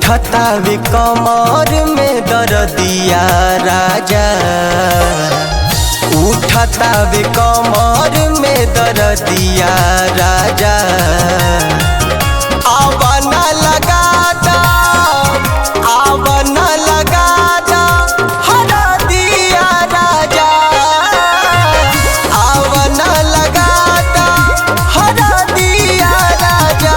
उठता वे कमर में दर्दिया राजा, उठता वे कमर में दर्दिया राजा। आवना लगा दा, आवना लगा दा हरा दिया राजा, आवना लगा दा हरा दिया राजा।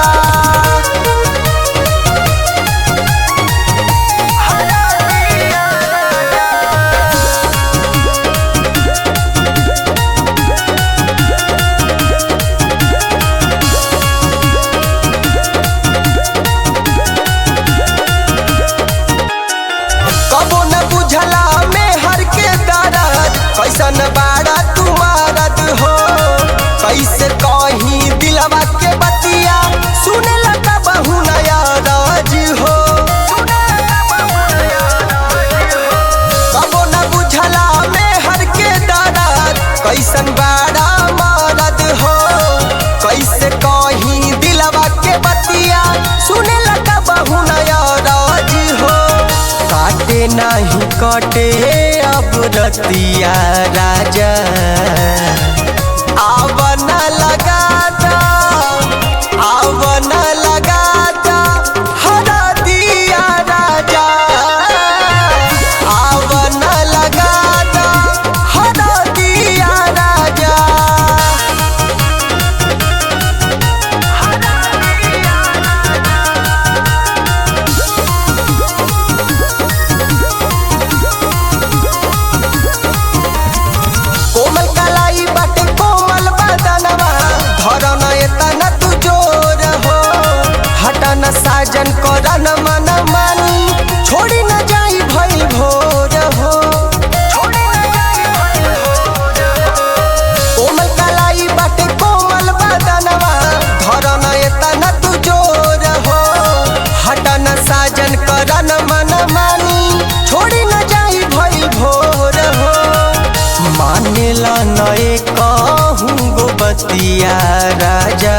कबो न बुझला में हर के दर्द, कैसन बाड़ा तुम्हारद हो। कैसे कहीं दिलवा के बतिया, सुने लगा बहु नया राज हो। कबो न बुझला में हर के दर्द, कैसन बाड़ा मरद हो। कैसे कहीं दिलवा के बतिया, सुने लगा बहु नया राज हो। काटे नहीं कटे अब रतिया राजा, आवना लगा दा, आवना लगा दा हरा दिया राजा, आवना लगा दा हरा दिया राजा। कोमल कलाई बाटे कोमल बदनवा, धरन एतना तू जोर हो। हटन साजन करन मन मानी, छोड़ी न जाई भइल भोर हो। कोमल कलाई बाटे कोमल बदनवा, धरन एतना तू जोर हो। हटन साजन करन मन मानी, छोड़ी न जाई भइल भोर हो। मानेला नए कहूँ गो बतिया राजा,